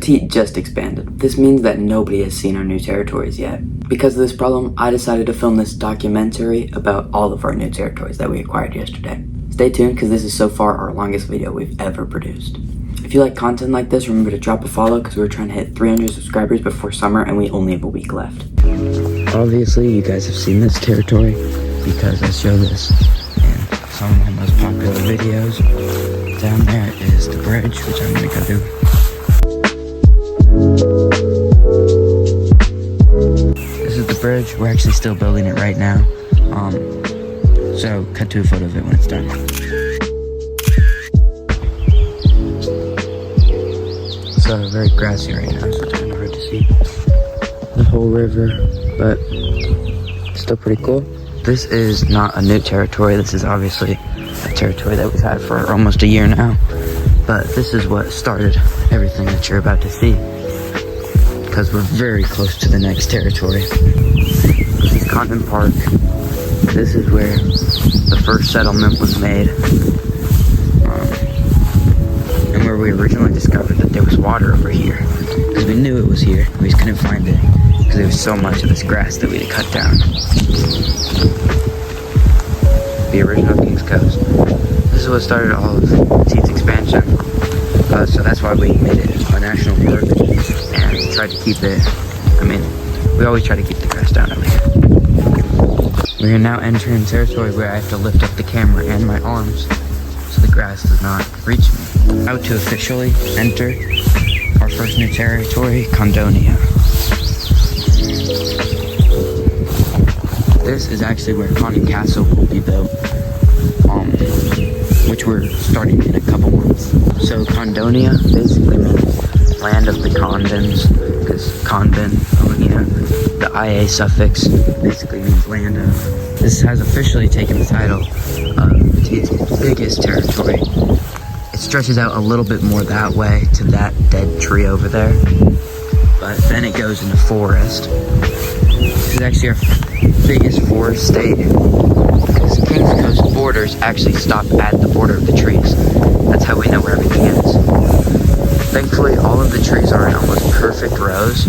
Petite just expanded. This means that nobody has seen our new territories yet. Because of this problem, I decided to film this documentary about all of our new territories that we acquired yesterday. Stay tuned because this is so far our longest video we've ever produced. If you like content like this, remember to drop a follow because we're trying to hit 300 subscribers before summer and we only have a week left. Obviously, you guys have seen this territory because I show this in some of my most popular videos. Down there is the bridge, which I'm going to go do. This is the bridge. We're actually still building it right now. So cut to a photo of it when it's done. So very grassy right now, so it's kind of hard to see the whole river, but still pretty cool. This is not a new territory. This is obviously a territory that we've had for almost a year now, but this is what started everything that you're about to see, because we're very close to the next territory. This is Condon Park. This is where the first settlement was made, and where we originally discovered that there was water over here, because we knew it was here, we just couldn't find it because there was so much of this grass that we had cut down. The original King's Coast. This is what started all of Petite's expansion, so that's why we made it a national park and tried to keep it. We always try to keep the grass down over here. We are now entering territory where I have to lift up the camera and my arms so the grass does not reach me. Now to officially enter our first new territory, Condonia. This is actually where Condon Castle will be built, which we're starting in a couple months. So Condonia basically means land of the Condons, because Condon, the IA suffix basically means land of. This has officially taken the title of Petite's biggest territory. It stretches out a little bit more that way to that dead tree over there, but then it goes into forest. This is actually our biggest forest state, because King's Coast borders actually stop at the border of the trees. That's how we know where everything is. Thankfully, all of the trees are in almost perfect rows,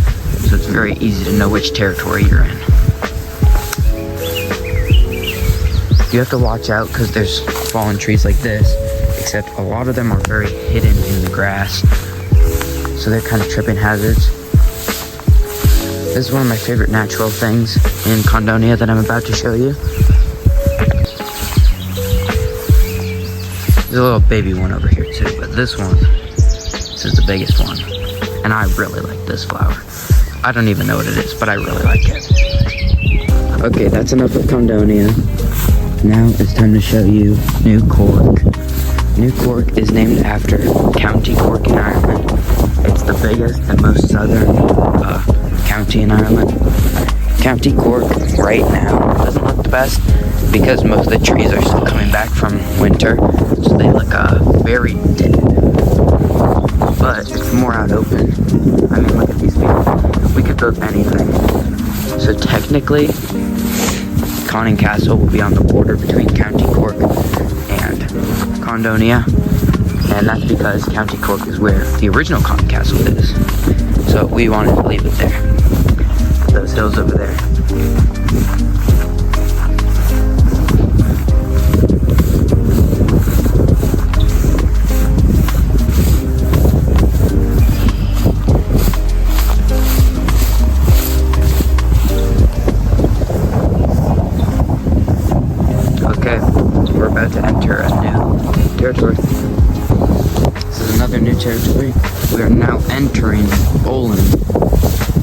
so it's very easy to know which territory you're in. You have to watch out because there's fallen trees like this, except a lot of them are very hidden in the grass, so they're kind of tripping hazards. This is one of my favorite natural things in Condonia that I'm about to show you. There's a little baby one over here too, but this is the biggest one. And I really like this flower. I don't even know what it is, but I really like it. Okay, that's enough of Condonia. Now it's time to show you New Cork. New Cork is named after County Cork in Ireland. It's the biggest and most southern county in Ireland. County Cork right now doesn't look the best because most of the trees are still coming back from winter, so they look very dead. But it's more out open. Look at these people. We could build anything. So technically, Condon Castle will be on the border between County Cork and Condonia, and that's because County Cork is where the original Condon Castle is. So we wanted to leave it there. Those hills over there. Okay, we're about to enter a new territory. This is another new territory. We are now entering Olin,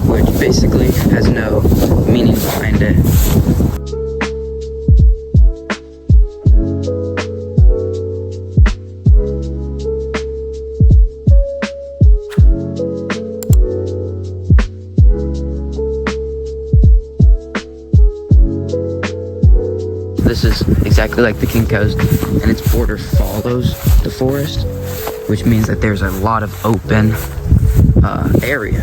which basically has no meaning behind it. This is exactly like the King Coast, and its border follows the forest, which means that there's a lot of open area.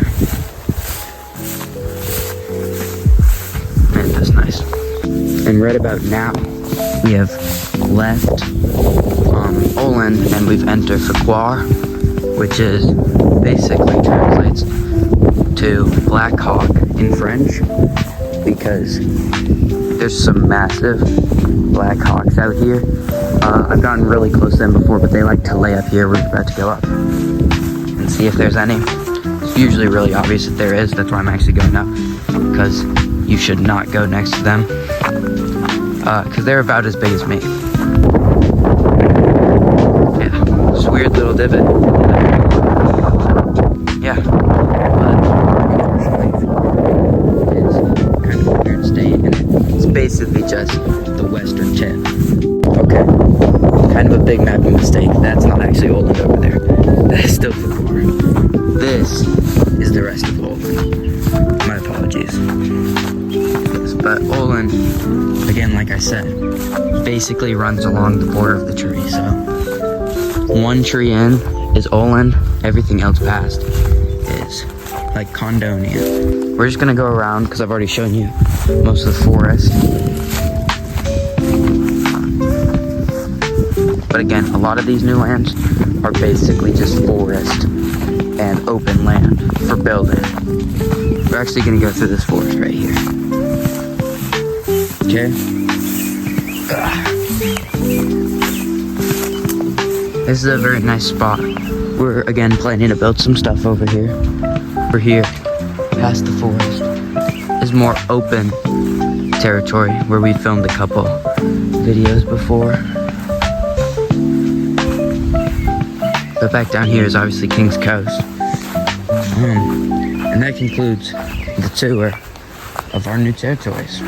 And that's nice. And right about now, we have left Olin and we've entered Faquar, which is basically translates to Black Hawk in French, because there's some massive black hawks out here. I've gotten really close to them before, but they like to lay up here. We're about to go up and see if there's any. It's usually really obvious that there is. That's why I'm actually going now, because you should not go next to them, because they're about as big as me. Yeah, this weird little divot. Yeah, but unfortunately, it's kind of a weird state, and it's basically just the western tip. Okay, kind of a big mapping mistake. That's not actually Oland over there. That is still Fakor. This is the rest of Oland. My apologies. But Oland, again, like I said, basically runs along the border of the tree. So one tree in is Oland, everything else past is like Condonia. We're just gonna go around because I've already shown you most of the forest. But again, a lot of these new lands are basically just forest and open land for building. We're actually gonna go through this forest right here. Okay. This is a very nice spot. We're again planning to build some stuff over here. We're here, past the forest. Is more open territory where we filmed a couple videos before. But back down here is obviously King's Coast. And that concludes the tour of our new territories.